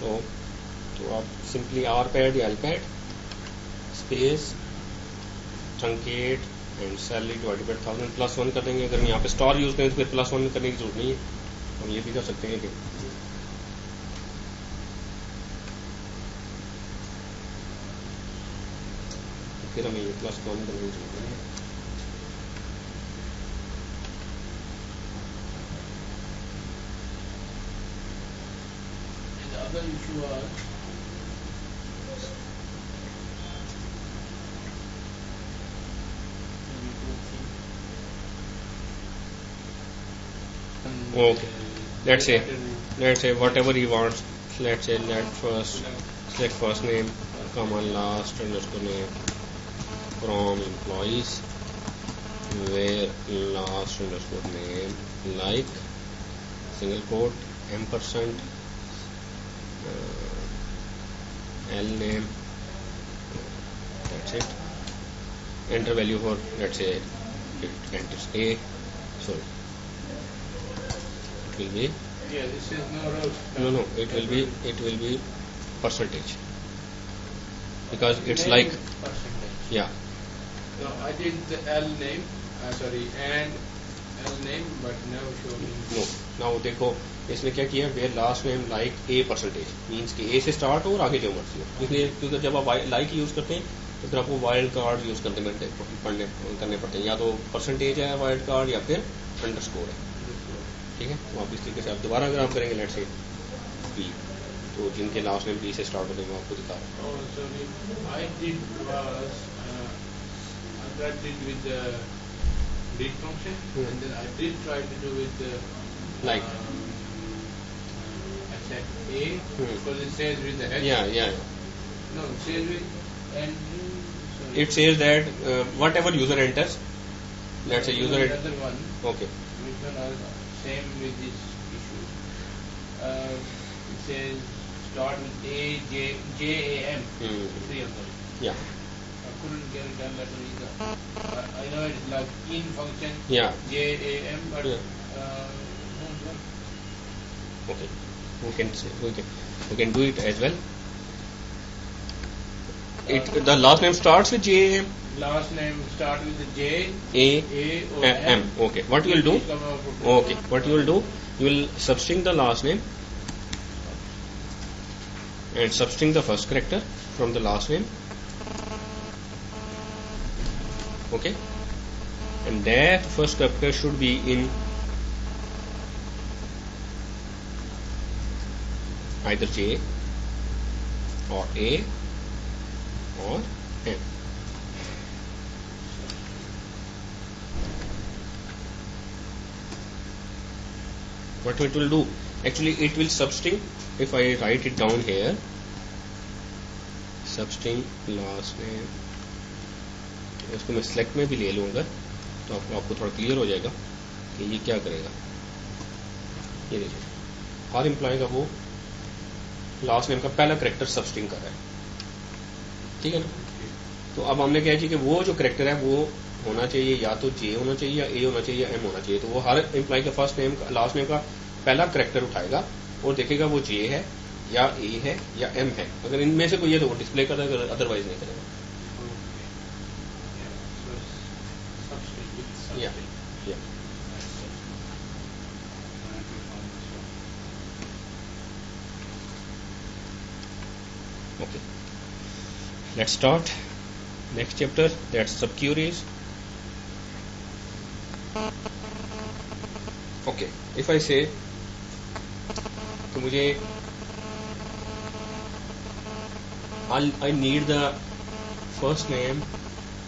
सो तो आप simply are pad या L pad space truncate and salary divided by 1000 +1 कर देंगे। अगर हम यहाँ पे स्टार यूज करें तो फिर +1 करने की जरूरत नहीं है, हम ये भी कर सकते हैं कि फिर हमें ये +1 करने की जरूरत नहीं है। other issue was okay, let's say whatever he wants. Let's say select first name, comma last underscore name from employees where last underscore name like single quote ampersand L name, that's it. Enter value for, let's say it enters A, sorry, it will be, yeah, this is no row. no, it will be percentage, because it's like percentage. yeah. No, I did the L name, and L name, but now showing. No, now देखो इसने क्या किया, where last name like A percentage means कि A से start हो और आगे जो मर्जी हो, इसलिए क्योंकि जब आप लाइक यूज करते हैं तो फिर आपको वाइल्ड कार्ड यूज करने करने पड़ते हैं, या तो परसेंटेज है वाइल्ड कार्ड या फिर अंडरस्कोर है, ठीक है। तो आप इस तरीके से आप दोबारा अगर आप करेंगे लेट्स से B, तो जिनके लास्ट नेम B से स्टार्ट होते हैं मैं आपको दिखा रहा हूँ। Oh, sorry, I did was I did with the read function, and then I did try to do with the Like. I said A because it says with the H. Yeah. No, it says with and sorry. It says that whatever user enters, let's say user another one. okay. Which one are same with this issue? It says start with A, J, A, M. Three of them. Yeah. I couldn't get it done that one either. I know it's like in function. Yeah. J, A, M, but Yeah. no. Okay, we can do it as well. The last name starts with J, Last name start with the J, A, or M. Okay, what you will do? Okay, what you will do? You will substring the last name and substring the first character from the last name. Okay, and that first character should be in either J or A or M. What it will do? Actually, it will substring. If I write it down here, substring last name. इसको मैं select में भी ले लूँगा तो आपको थोड़ा clear हो जाएगा कि ये क्या करेगा। ये देखिए, हर एम्प्लॉय का वो लास्ट नेम का पहला करेक्टर सबस्ट्रिंग कर रहा है, ठीक है ना। तो अब हमने क्या किया कि वो जो करेक्टर है वो होना चाहिए या तो J होना चाहिए या A होना चाहिए या M होना चाहिए। तो वो हर एम्प्लॉय का फर्स्ट नेम लास्ट नेम का पहला करेक्टर उठाएगा और देखेगा वो J है या A है या M है। अगर इनमें से कोई है तो वो डिस्प्ले करेगा, अदरवाइज नहीं करेगा। Yeah. Okay, let's start next chapter, that's subqueries. Okay, if I say तो मुझे I need the first name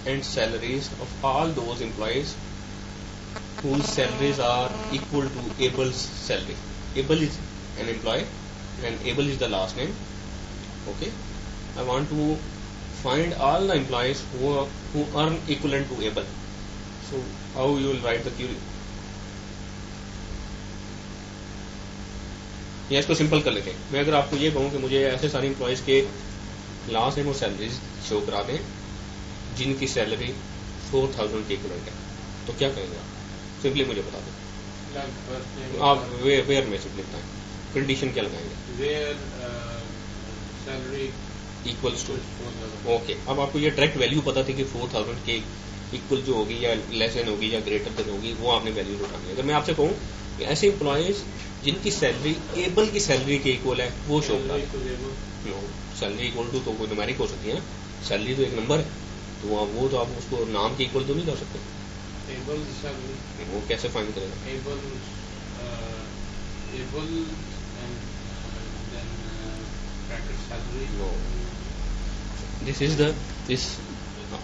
and salaries of all those employees whose salaries are equal to Abel's salary. Abel is an employee and Abel is the last name. Okay, I want to find all the employees who earn equivalent to Abel. So how you will write the query? या इसको simple कर लेते हैं। मैं अगर आपको ये कहूँ कि मुझे ऐसे सारे एम्प्लॉयज के लास्ट नेम और सैलरीज शो करा दें जिनकी सैलरी 4000 के इक्वलेंट है, तो क्या करेंगे आप? सिंपली मुझे बता दें। आप वेयर में सिंपली बताएं, कंडीशन क्या लगाएंगे? Where salary equals to, 4,000. Okay. अब आपको ये डायरेक्ट वैल्यू पता थी कि 4000 के इक्वल जो होगी या लेस देन होगी या ग्रेटर देन होगी, वो आपने वैल्यू उठानी है। अगर मैं आपसे कहूँ कि ऐसे एम्प्लॉयज जिनकी सैलरी एबल की सैलरी के इक्वल है, वो शो करा Salary equal able. No, salary equal to तो कोई न्यूमेरिक हो सकती है ना, सैलरी तो एक नंबर है, तो वो तो आप उसको नाम के इक्वल तो नहीं कर सकते। Able salary. वो कैसे फाइंड करेगा? Able and then bracket salary. No, this is the this.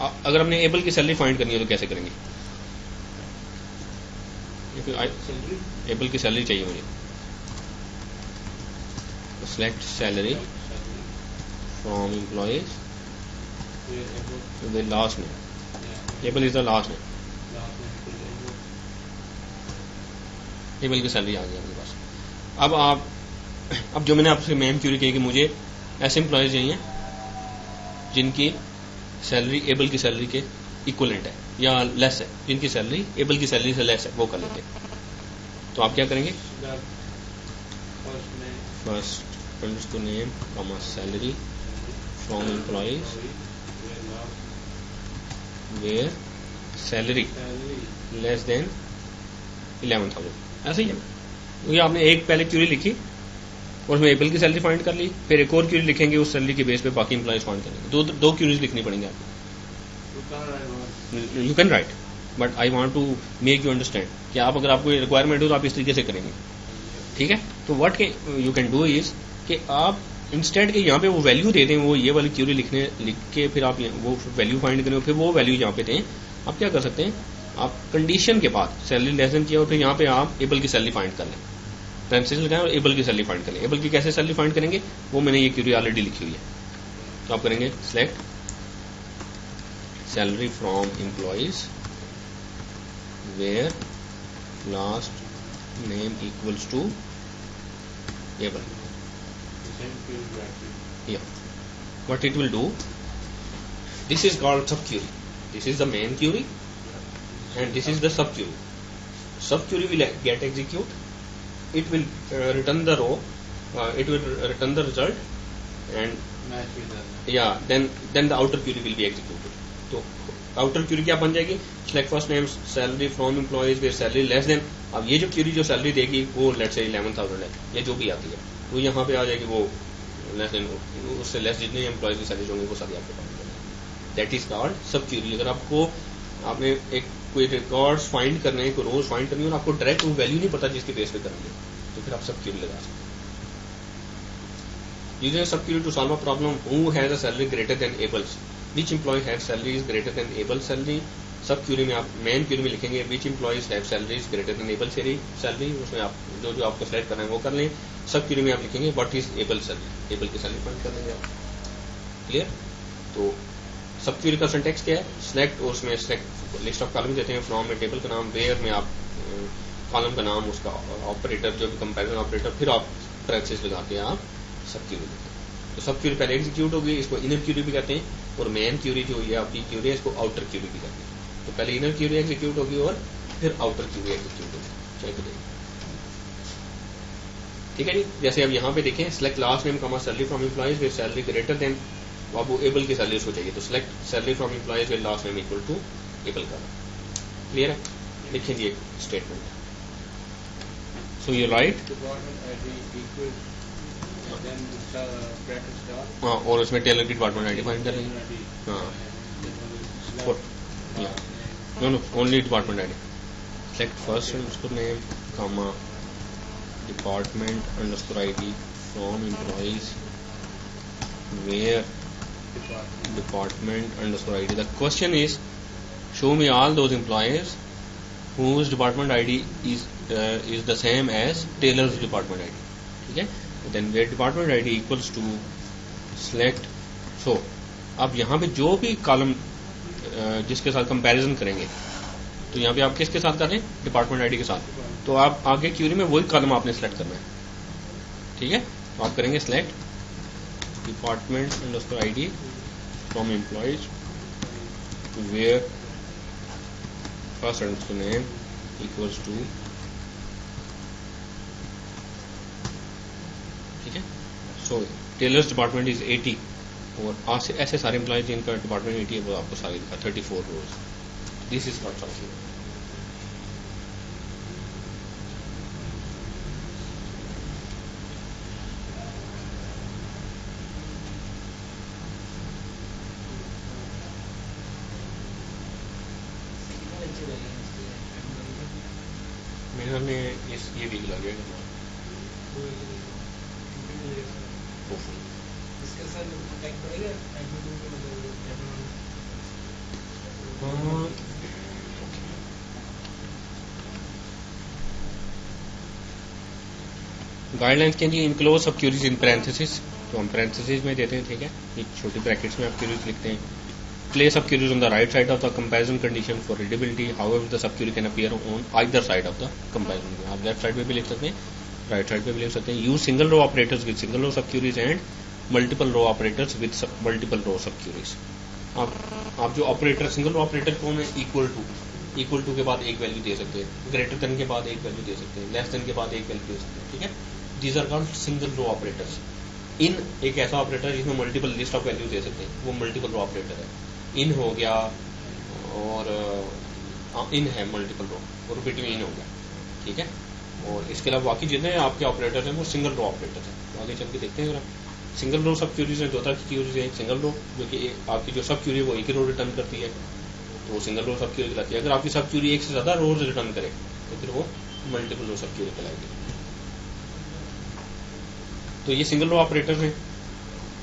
अगर हमने एबल की सैलरी फाइंड करनी है तो कैसे करेंगे? Salary. एबल की सैलरी चाहिए मुझे, select salary Salary. From employees Where able. With last name, Yeah. Able is the last name, Last name equal able. Able की सैलरी आ गई आपके पास। अब जो मैंने आपसे मेन क्यूरी की कि मुझे ऐसे एम्प्लॉयज चाहिए जिनकी सैलरी एबल की सैलरी के इक्वलेंट है या लेस है, जिनकी सैलरी एबल की सैलरी से लेस है, वो कर लेते हैं। तो आप क्या करेंगे? That first name. First underscore name comma salary from employees Where last where salary salary. Less than 11,000, ऐसे ही है। क्योंकि आपने एक पहले क्यूरी लिखी और उसमें एबल की सैलरी फाइंड कर ली, फिर एक और क्यूरी लिखेंगे उस सैलरी के बेस पे बाकी एम्प्लॉयज फाइंड करेंगे। दो क्यूरीज लिखनी पड़ेंगी आपको। You can't write one. You can write, but I want to make you understand कि आप अगर आपको रिक्वायरमेंट हो तो आप इस तरीके से करेंगे, ठीक है? तो व्हाट के यू कैन डू इज कि आप इंस्टेंट के यहाँ पे वो वैल्यू दे दें, वो ये वाली क्यूरी लिख के फिर आप वो वैल्यू फाइंड करें, फिर वो वैल्यू यहाँ पे दें। आप क्या कर सकते हैं, आप कंडीशन के बाद सैलरी लेस देन किया और फिर यहाँ पे आप एबल की सैलरी फाइंड कर लें, पेरेंथेसिस लगाएं और एबल की सैलरी फाइंड करें। एबल की कैसे सैलरी फाइंड करेंगे, वो मैंने ये क्यूरी ऑलरेडी लिखी हुई है। तो आप करेंगे select salary from employees where last name equals to Abel. The same field bracket. Yeah. What it will do, this is called sub query. This is the main query and this is the sub query. Sub query will get execute. It will return the row. It will return the result and Match with that. yeah, then the outer query will be executed. तो outer query क्या बन जाएगी? Select first name salary from employees where salary less than। अब ये जो query जो salary देगी वो let's say 11,000 है, ये जो भी आती है वो यहाँ पे आ जाएगी, वो लेस देन उससे लेस जितने एम्प्लॉयज की सैलरी होंगे वो सारी आपको फाइंड करनी है। दैट इज कॉल्ड सब क्यूरी। अगर आपने एक कोई रिकॉर्ड्स फाइंड करने हैं, कोई रोज फाइंड करनी है और आपको डायरेक्ट वो वैल्यू नहीं पता जिसके बेस पे करेंगे, तो फिर आप सब क्यूरी लगा सकते हैं। Using sub query to solve a problem who has a salary greater than Abel's, which employee have salary is greater than Abel salary. Sub query में आप मेन क्यूरी में लिखेंगे which employees have salaries greater than Abel salary, उसमें आप जो आपको select करना है वो कर लें। सब क्यूरी में आप लिखेंगे what is able salary, Abel की सैलरी फाइंड कर देंगे आप। क्लियर? तो सब क्यूरी का सिंटैक्स क्या है? सिलेक्ट और उसमें सिलेक्ट लिस्ट ऑफ कॉलम देते हैं, फ्रॉम में टेबल का नाम, वेयर में आप कॉलम का नाम, उसका ऑपरेटर जो भी कंपैरिजन ऑपरेटर, फिर आप पैरेंथेसिस लगा के आप सब क्यूरी देते हैं। तो सब क्यूरी पहले एग्जीक्यूट होगी, इसको इनर क्यूरी भी कहते हैं, और मेन क्यूरी जो ये आपकी क्यूरी है इसको आउटर क्यूरी भी कहते हैं। तो पहले इनर क्यूरी एग्जीक्यूट होगी और फिर आउटर क्यूरी एग्जीक्यूट होगी। चेक करिए, ठीक है जी। जैसे अब यहाँ पे देखें select last name comma salary from employees with salary greater than, अब वो एबल की सैलरी उसको चाहिए, तो select salary from employees with last name equal to Abel का। क्लियर है? लिखें जी एक statement. So you write, Department ID equal and then the bracket star. हाँ, और उसमें टेलर की डिपार्टमेंट आईडी फाइंड कर लेंगे। ID. हाँ। Select For- yeah. last name. No only department ID. Select first underscore name comma department underscore ID from employees where department underscore ID. The question is, show me all those employees whose department ID is the same as Taylor's department ID. ठीक है? Then where department ID equals to select. So अब यहाँ पे जो भी column जिसके साथ comparison करेंगे, तो यहाँ पे आप किसके साथ कर रहे हैं? डिपार्टमेंट आईडी के साथ। तो आप आगे क्यूरी में वही कॉलम आपने सेलेक्ट करना है, ठीक है? तो आप करेंगे select department underscore ID from employees where first underscore name equals to, ठीक है? सो टेलर्स डिपार्टमेंट इज 80 और ऐसे सारे एम्प्लॉय जिनका डिपार्टमेंट 80 है वो आपको सारे दिखा 34 rows. This is not sufficient. मेरे ख्याल में ये वीक लग जाएगा. गाइडलाइंस के लिए इनक्लोज सब क्यूरीज इन पैरेंथेसिस, तो हम पैरेंथेसिस में देते हैं. ठीक है, ये छोटी ब्रैकेट्स में आप क्यूरीज लिखते हैं. Place sub queries on the right side of the comparison condition for readability. However, the sub query can appear on either side of the comparison. आप लेफ्ट साइड पे भी लिख सकते हैं, राइट साइड पे भी लिख सकते हैं. Use single row operators with single row sub queries and multiple row operators with multiple row sub queries. आप जो ऑपरेटर सिंगल रो ऑपरेटर कौन है, इक्वल टू के बाद एक वैल्यू दे सकते हैं, ग्रेटर देन के बाद एक वैल्यू दे सकते हैं, लेस देन के बाद एक वैल्यू दे सकते हैं. ठीक है, these are called single row operators. In एक ऐसा ऑपरेटर जिसमें मल्टीपल लिस्ट ऑफ वैल्यू दे सकते हैं, वो मल्टीपल रो ऑपरेटर है. इन हो गया और इन है मल्टीपल रो और रिपीटिंग इन हो गया. ठीक है, और इसके अलावा बाकी जितने आपके ऑपरेटर हैं वो सिंगल रो ऑपरेटर हैं. तो आगे चल के देखते हैं. सिंगल रो सब क्यूरीज है, दो तरह की क्यूरीज है. एक सिंगल रो जो कि आपकी जो सब क्यूरी है वो एक ही रो रिटर्न करती है, तो वो सिंगल रो सब क्यूरी कहलाती है. अगर आपकी सब क्यूरी एक से ज्यादा रोज रिटर्न करे तो फिर वो मल्टीपल रो सब क्यूरी कहलाएगी. तो ये सिंगल रो ऑपरेटर हैं.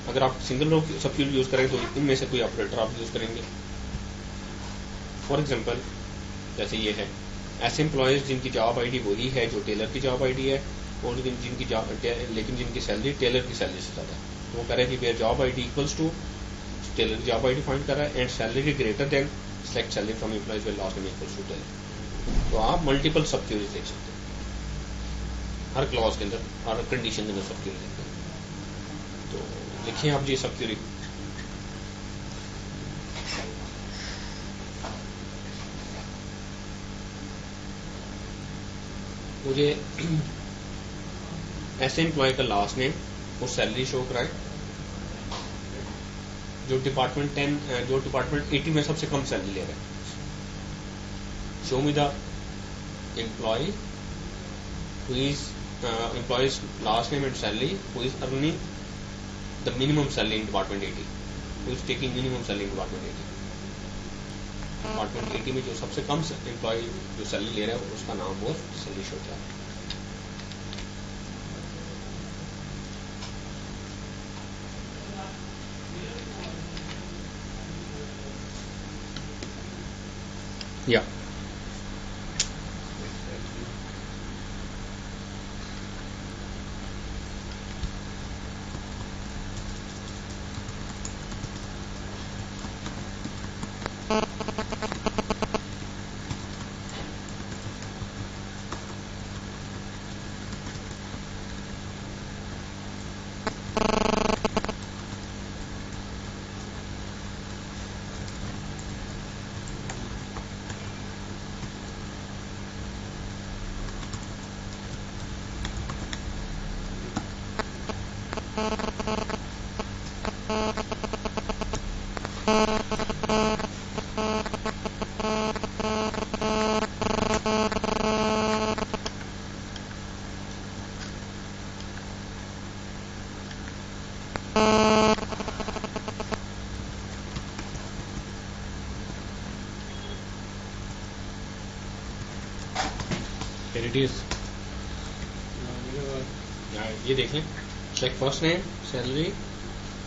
अगर आप सिंगल रो सब क्यूरी यूज करेंगे तो इनमें से कोई ऑपरेटर आप यूज करेंगे. फॉर एग्जांपल जैसे ये है, ऐसे एम्प्लॉयज जिनकी जॉब आईडी वही है जो टेलर की जॉब आईडी है और जिनकी जॉब लेकिन जिनकी सैलरी टेलर की सैलरी से ज़्यादा है. तो वो कह रहा है कि where job ID equals to Taylor की जॉब आईडी फाइंड कर रहा है and salary greater than select salary from employees where last name equals to Taylor. तो आप मल्टीपल सब क्यूरीज देख सकते हैं हर क्लॉज के अंदर, हर कंडीशन के अंदर सब क्यूरी देखते हैं. तो लिखिए आप जी सब क्यूरी. मुझे ऐसे एम्प्लॉय का लास्ट नेम और सैलरी शो कराए जो डिपार्टमेंट 80 में सबसे कम सैलरी ले रहा है. Show me the employee who is employees last name and salary who is earning the minimum salary in department 80, who is taking minimum salary in department 80. department 80 में जो सबसे कम एम्प्लॉय जो सैलरी ले रहा है उसका नाम और सैलरी शो क्या है. या ये देखें, check first name salary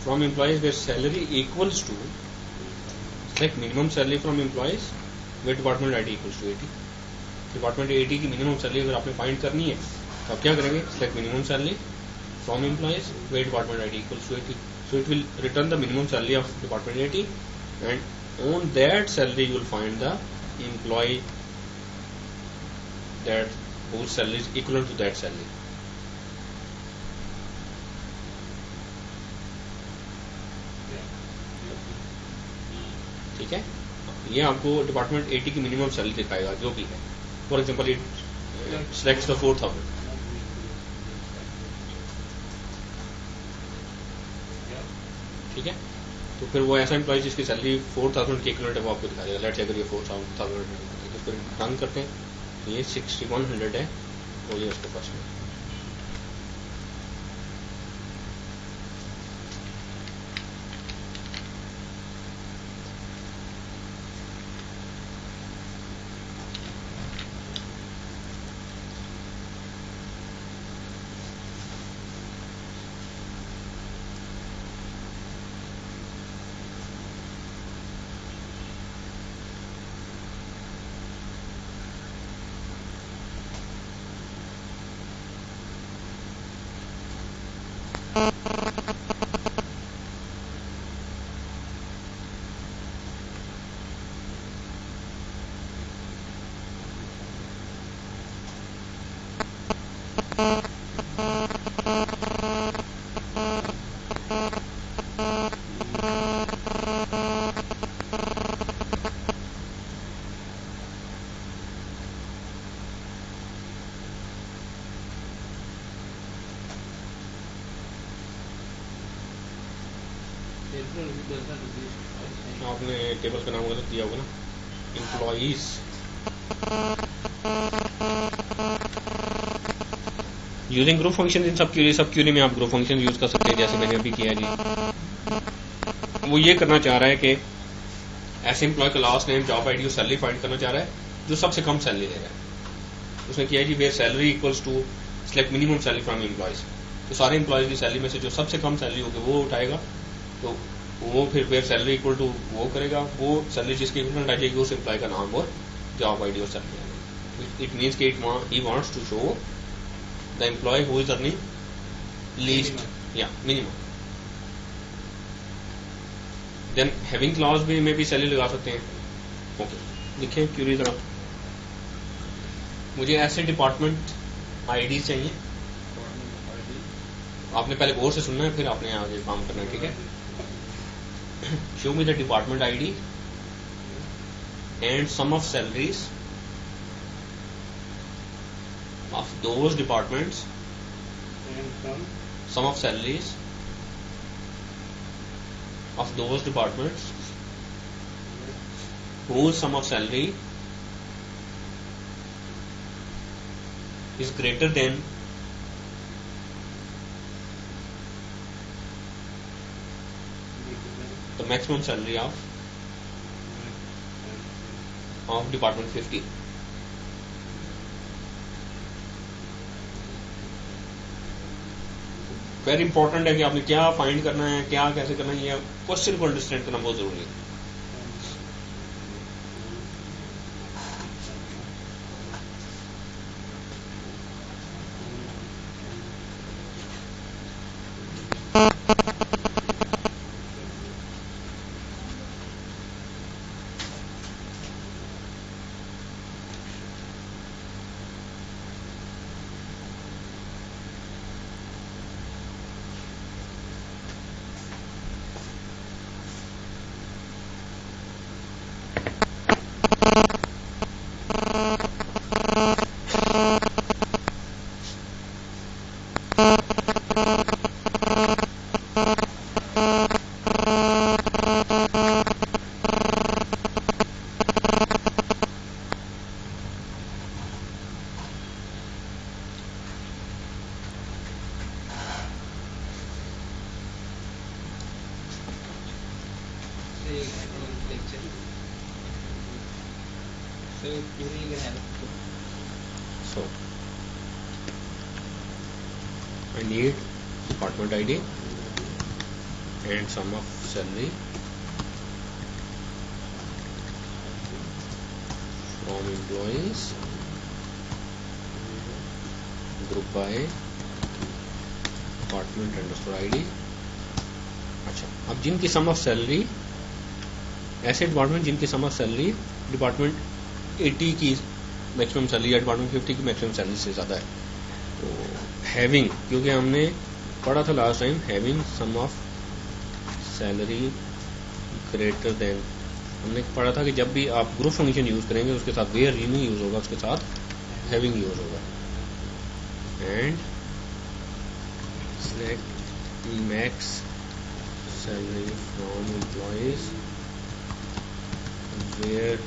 from employees where salary equals to select minimum salary from employees where department ID equals to 80. Department 80 की मिनिमम सैलरी अगर आपने फाइंड करनी है तो आप क्या करेंगे, select minimum salary from employees where department ID equals to 80. So it will return the minimum salary of department 80 and on that salary you will find the employee that whose salary is equivalent to that salary. ठीक है, ये आपको department 80 की minimum salary दिखाएगा जो भी है. For example it selects the 4000. ठीक है। तो फिर वो ऐसा एम्प्लॉय जिसकी सैलरी 4000 के इक्विवेलेंट है वो आपको दिखा देगा। लेट्स से अगर ये 4000 तो फिर रन करते हैं तो ये 6100 है और ये उसके पास है। आपने टेबल का नाम गलत दिया होगा ना, employees. Using group function in सब क्यूरी में आप ग्रुप फंक्शन यूज कर सकते हैं, जैसे मैंने अभी किया जी। वो ये करना चाह रहा है कि ऐसे एम्प्लॉय का लास्ट नेम, जॉब आईडी और सैलरी फाइंड करना चाह रहा है जो सबसे कम सैलरी दे रहा है। उसने किया जी where salary equals to select minimum salary from employees. तो सारे एम्प्लॉयज की सैलरी में से जो सबसे कम सैलरी होगी वो उठाएगा, तो वो फिर वेयर सैलरी इक्वल टू वो करेगा, वो सैलरी जिसकी इक्वलेंट आ जाएगी उस एम्प्लॉय का नाम और जॉब आईडी और सैलरी। इट मीन्स कि he wants to show the employee who is earning least या मिनिमम। देन हैविंग क्लॉज भी में भी सैलरी लगा सकते हैं। ओके देखिए क्यूरी जरा, मुझे ऐसे डिपार्टमेंट आईडी चाहिए। आपने पहले गौर से सुनना है फिर आपने आगे काम करना है, ठीक है। Show me the department ID and sum of salaries of those departments, sum of salaries of those departments whose sum of salary is greater than the maximum salary of department 50. Very important है कि आपने क्या find करना है, क्या कैसे करना है, ये क्वेश्चन को अंडरस्टैंड करना बहुत जरूरी है। So I need department ID and sum of salary from employees group by department underscore ID। अच्छा, अब जिनकी सम ऑफ सैलरी, ऐसे डिपार्टमेंट जिनकी सम ऑफ सैलरी डिपार्टमेंट 80 की मैक्सिमम सैलरी या डिपार्टमेंट 50 की मैक्सिमम सैलरी से ज़्यादा है, तो हैविंग, क्योंकि हमने पढ़ा था last time having sum of salary greater than, हमने पढ़ा था कि जब भी आप ग्रुप फंक्शन यूज़ करेंगे उसके साथ वेयर नहीं यूज़ होगा, उसके साथ हैविंग यूज़ होगा। And select max salary from employees where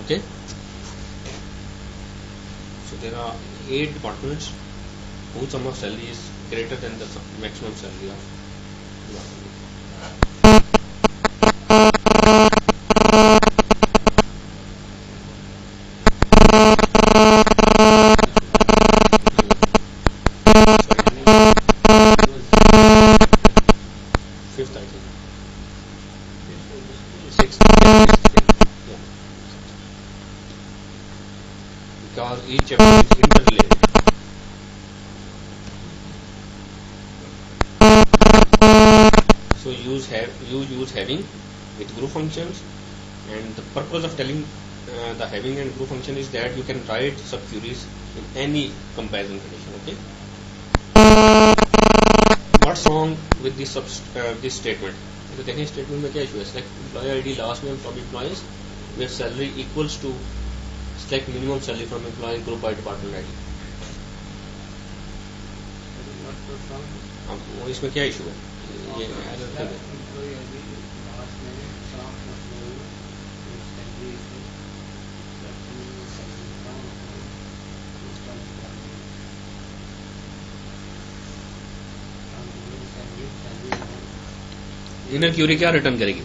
okay. So there are 8 departments whose sum of salary is greater than the maximum salary of fifth, I think. Sixth. Yeah. Because each chapter is interrelated. So you use having with group functions, and the purpose of telling the having and group function is that you can write sub queries in any comparison condition. Okay. What's wrong with this statement? तो देखें statement में क्या issue है. Select employee ID last name from employees where salary equals to select minimum salary from employee group by department ID. अब वो इसमें क्या issue है? ये इनर क्यूरी क्या रिटर्न करेगी?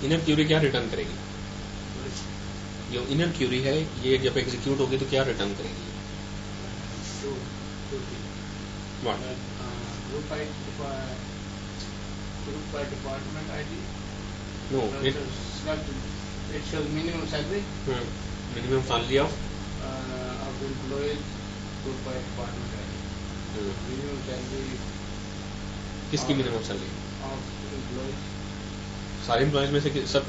इनर क्यूरी क्या रिटर्न करेगी? जो इनर क्यूरी है ये जब एग्जीक्यूट होगी तो क्या रिटर्न करेगी? Group by department ID. No, it shows minimum salary. Minimum salary of employees group by department ID. Minimum salary. किसकी मिनिमम सैलरी? employees. सारे एम्प्लॉयज में से सब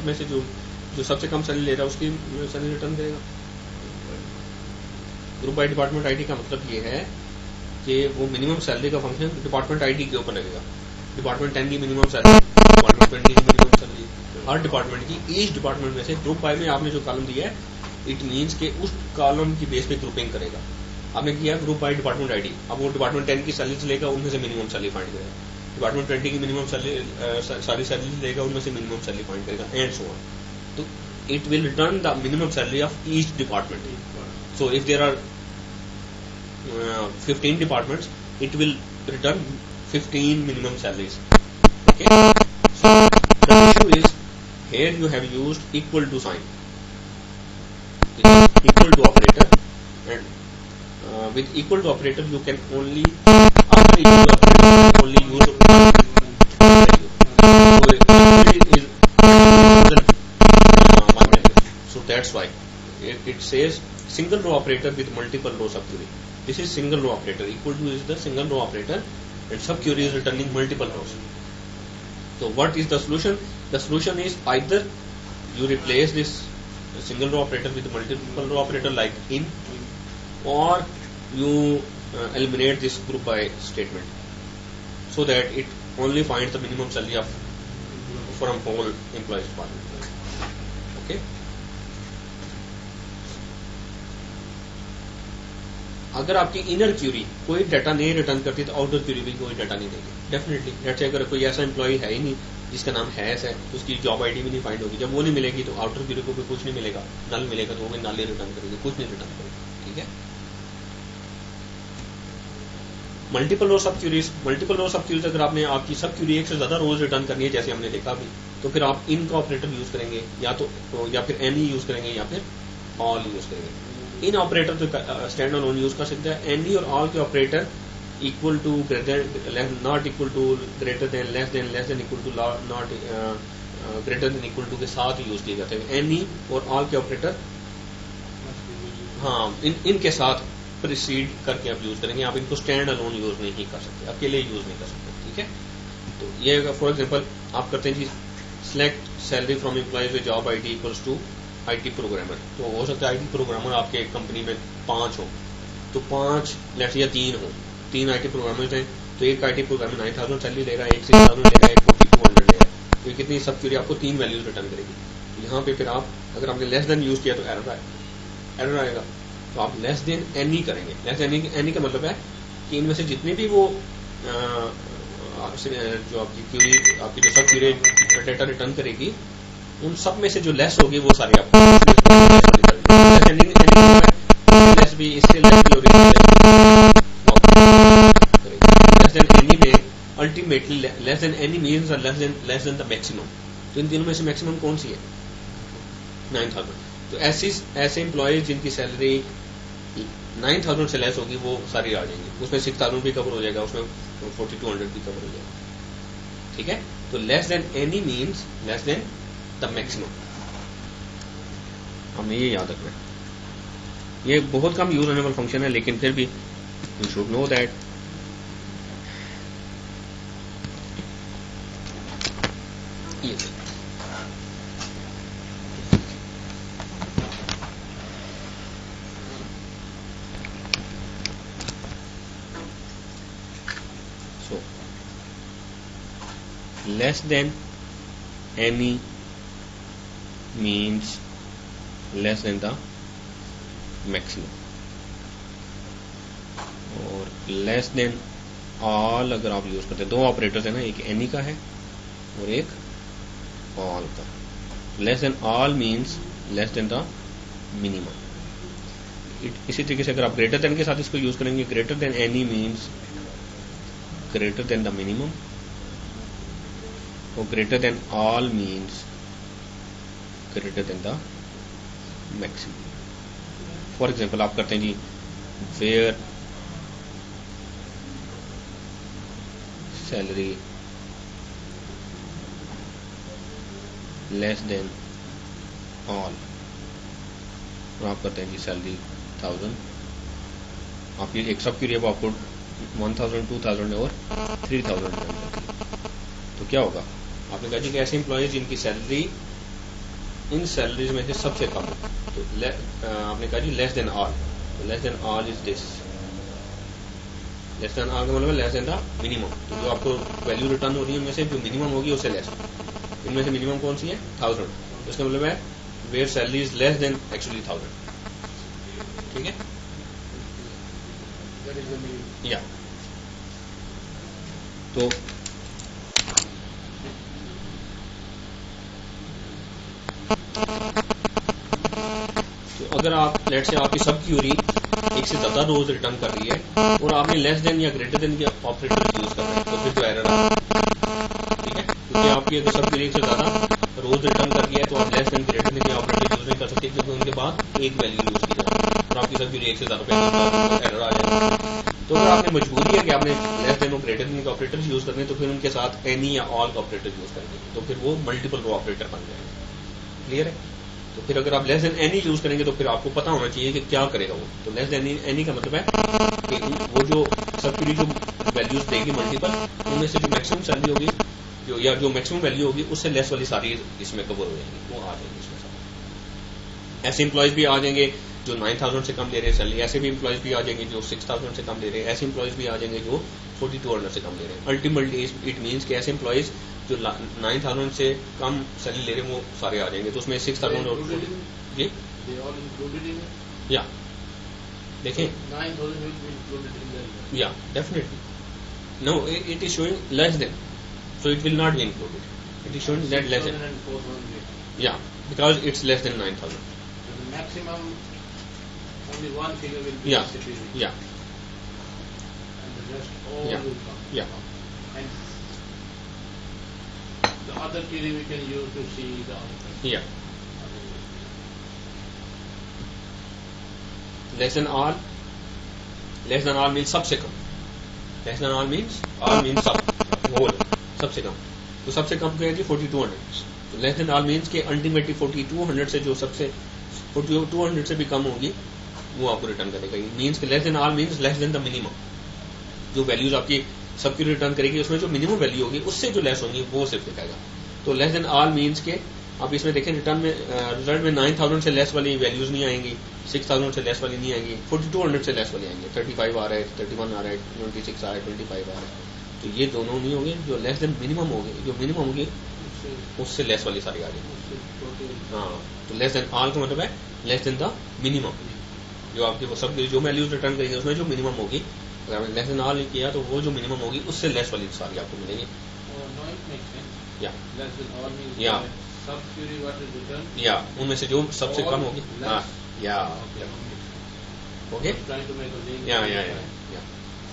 में से जो सबसे कम सैलरी ले रहा है उसकी सैलरी रिटर्न करेगा. ग्रुप बाय डिपार्टमेंट आईडी का मतलब ये है कि वो मिनिमम सैलरी का फंक्शन डिपार्टमेंट आईडी के ऊपर लगेगा. डिपार्टमेंट 10 की मिनिमम सैलरी, डिपार्टमेंट 20 की मिनिमम सैलरी, हर डिपार्टमेंट की ईच डिपार्टमेंट में से ग्रुप बाय में आपने जो कॉलम दिया है इट मीन्स के उस कॉलम की बेस पे ग्रुपिंग करेगा. आपने किया ग्रुप बाय डिपार्टमेंट आईडी, अब वो डिपार्टमेंट 10 की सैलरी लेगा उनमें से मिनिमम सैलरी फाइंड करेगा. डिपार्टमेंट 20 की मिनिमम सैलरी सारी सैलरी लेगा उनमें से मिनिमम सैलरी फाइंड करेगा एंड सो ऑन. तो it will return the minimum salary of each department. So if there are 15 departments, it will return 15 minimum salaries. Okay. So the issue is here you have used equal to sign. It is equal to operator, and with equal to operator you can only after equal to operator you can only use value. So it is one value. So that's why it says single row operator with multiple row subquery. This is single row operator. Equal to is the single row operator and subquery is returning multiple rows. So what is the solution? The solution is either you replace this single row operator with multiple row operator like in, or you eliminate this group by statement so that it only finds the minimum salary of from whole employees department. Okay. अगर आपकी inner Curie कोई data नहीं return करती तो outer Curie भी कोई data नहीं देगी डेफिनेटली. लेट्स से अगर कोई ऐसा एम्प्लॉय है ही नहीं जिसका नाम हैस है तो उसकी जॉब आईडी भी नहीं फाइंड होगी. जब वो नहीं मिलेगी तो आउटर क्यूरी को भी कुछ नहीं मिलेगा, नल मिलेगा तो वो भी नल ही रिटर्न करेगी, कुछ नहीं रिटर्न करेगी. ठीक है. मल्टीपल रो सब क्यूरीज अगर आपने आपकी सब क्यूरी एक से ज्यादा रोज रिटर्न करनी है जैसे हमने देखा अभी, तो फिर आप इन का ऑपरेटर यूज करेंगे या फिर एनी यूज करेंगे या फिर ऑल यूज करेंगे. इन ऑपरेटर तो स्टैंड ऑन यूज कर सकते हैं. एनी और ऑल के operator equal to greater not equal to greater than less than equal to not greater than equal to के साथ यूज किए जाते हैं. एनी और ऑल के ऑपरेटर हाँ इनके साथ प्रीसीड करके आप यूज करेंगे. आप इनको स्टैंड अलोन यूज नहीं कर सकते, अकेले यूज नहीं कर सकते. ठीक है. तो ये फॉर एग्जाम्पल आप करते हैं जी select salary from employees with job ID equals to IT programmer. तो हो सकता है आईटी प्रोग्रामर आपके कंपनी में 5 हो, तो 5 लेट्स या 3 हो, 3 आईटी प्रोग्रामर्स हैं तो एक आईटी प्रोग्रामर 9000 सैलरी ले रहा है, एक 6000 ले रहा है, एक 4200 ले रहा है. तो कितनी सब क्यूरी आपको 3 वैल्यूज रिटर्न करेगी. यहाँ पे फिर आप अगर आपने लेस देन यूज किया तो एरर आए. एरर आएगा। तो आप लेस देन एनी करेंगे। लेस देन एनी का मतलब है कि इनमें से जितने भी वो जो आपकी क्यूरी, आपकी जो सब क्यूरी डेटा रिटर्न करेगी, उन सब में से जो लेस होगी वो सारी आपको लेस भी, इससे लेस भी और लेस देन एनी में ultimately less than any means less than the maximum. तो इन तीनों में से मैक्सिमम कौन सी है? 9000। तो ऐसे एम्प्लॉयज जिनकी सैलरी 9000 से लेस होगी वो सारी आ जाएंगी। उसमें 6000 भी कवर हो जाएगा, उसमें 4200 भी कवर हो जाएगा। ठीक है। तो less than any means less than the maximum. हमें ये याद रखना है। ये बहुत कम यूज होने वाला फंक्शन है, लेकिन फिर भी यू शुड नो दैट। ये so less than any means less than the maximum, और लेस देन ऑल अगर आप यूज करते हैं, दो ऑपरेटर्स है ना, एक एनी का है और एक ऑल का। Less than all means less than the minimum. इसी तरीके से अगर आप ग्रेटर देन के साथ इसको यूज करेंगे, greater than any means greater than the minimum, और greater than all means greater than the maximum. For example आप करते हैं जी where salary less than all, और आप करते हैं जी सैलरी 1000। आपकी एक सब क्यूरी है, आपको 1000, 2000 और 3000 रिटर्न करती है। तो क्या होगा? आपने कहा जी कि ऐसे एम्प्लॉयज जिनकी सैलरी इन सैलरीज में से सबसे कम है, तो आपने कहा जी लेस देन ऑल। तो less than all is this. Less than all का मतलब लेस देन द मिनिमम। तो जो आपको वैल्यू रिटर्न हो रही है उनमें से जो मिनिमम होगी उससे लेस। इनमें से मिनिमम कौन सी है? 1000। तो इसका मतलब है where salary is less than actually 1000। ठीक है। या तो अगर आप लेट से आपकी सब क्यूरी एक से ज्यादा रोज रिटर्न कर रही है और आपने लेस देन या ग्रेटर देन के ऑपरेटर यूज कर रहे हैं, तो फिर जो एरर आएगा। ठीक है। क्योंकि आपकी अगर सब क्यूरी एक से ज्यादा रोज रिटर्न कर रही है तो आप लेस देन ग्रेटर देन के ऑपरेटर यूज नहीं कर सकते, क्योंकि उनके बाद एक वैल्यू यूज की जाए और आपकी सब क्यूरी एक से ज्यादा एरर आ जाएगा। तो अगर आपने मजबूरी है कि आपने लेस देन और ग्रेटर देन के ऑपरेटर यूज करने, तो फिर उनके साथ एनी या ऑल का ऑपरेटर यूज करेंगे, तो फिर वो मल्टीपल रो ऑपरेटर बन जाएंगे। क्लियर है? तो फिर अगर आप लेस देन एनी यूज करेंगे तो फिर आपको पता होना चाहिए कि क्या करेगा वो। तो लेस देन एनी का मतलब है कि वो जो सब क्यूरी जो वैल्यूज देगी मल्टीपल, उनमें से जो मैक्सिमम सैलरी होगी जो मैक्सिमम वैल्यू होगी उससे लेस वाली सारी इसमें कवर हो जाएंगी, वो आ जाएंगी इसमें सारी। ऐसे एम्प्लॉयज भी आ जाएंगे जो 9000 से कम ले रहे हैं सैलरी, ऐसे भी एम्प्लॉयज भी आ जाएंगे जो 6000 से कम ले रहे हैं, ऐसे एम्प्लॉयज भी आ जाएंगे जो 4200 से कम ले रहे हैं। अल्टीमेटली इट मीन्स कि ऐसे एम्प्लॉयज जो 9000 से कम सैलरी ले रहे हैं वो सारे आ जाएंगे। तो उसमें 6000 और जी या देखें, या definitely no, it is showing less than, so it will not be included. It is showing that less than. Yeah, because it's less than 9000. So the maximum, only one figure will be Yeah, distributed. yeah, And the rest all Yeah. will come. yeah. And the other theory we can use to see the other. Yeah. Less than all. Less than all means सबसे कम. Less than all means सब whole. सबसे कम। तो सबसे कम क्या है जी 4200। तो less than all means के ultimately 4200 से जो सबसे 4200 से भी कम होगी वो आपको रिटर्न करेगा। मीन्स के less than all means less than the minimum. जो वैल्यूज आपकी सबकी रिटर्न करेगी उसमें जो मिनिमम वैल्यू होगी उससे जो लेस होंगी वो सिर्फ दिखाएगा। तो लेस देन ऑल मीन्स के आप इसमें देखें रिटर्न में रिजल्ट में 9000 से लेस वाली वैल्यूज नहीं आएंगी, 6000 से लेस वाली नहीं आएंगी, 4200 से लेस वाली आएंगी। 35 आ रहा है, 31 आ रहा है, 26 आ रहा है, 25 आ रहा है। तो ये दोनों नहीं होंगे। जो लेस देन मिनिमम होगी, जो मिनिमम होगी उससे लेस वाली सारी आ जाएगी। उससे छोटे हाँ, तो लेस देन ऑल का मतलब है लेस देन द मिनिमम, जो आपकी वो सब जो वैल्यूज रिटर्न करेंगे उसमें जो मिनिमम होगी, अगर आपने लेस देन ऑल किया तो वो जो मिनिमम होगी उससे लेस वाली सारी आपको मिलेगी। or no, it makes sense. या Less than all means Yeah. sub query what is returned. या उनमें से जो सबसे All कम होगी। less. हाँ, या Okay. Okay, I'm trying to make a link. या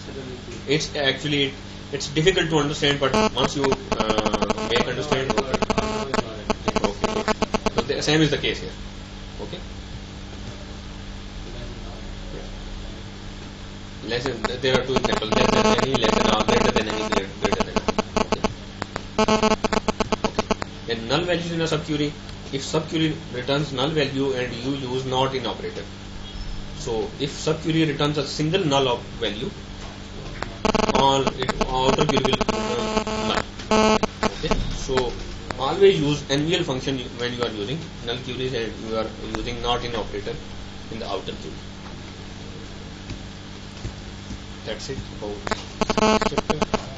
Suddenly see. it's actually it's difficult to understand, but once you make understand, No, okay, I know it's not it. okay, good. So the same is the case here. Okay, less than, there are two examples, less than any, less than or greater than any, greater than. Okay. Okay. And null values in a subquery, if subquery returns null value and you use not in operator, so if subquery returns a single null of value, all outer query will return null. Okay, so always use NVL function when you are using null queries and you are using not in operator in the outer query. That's it about chapter.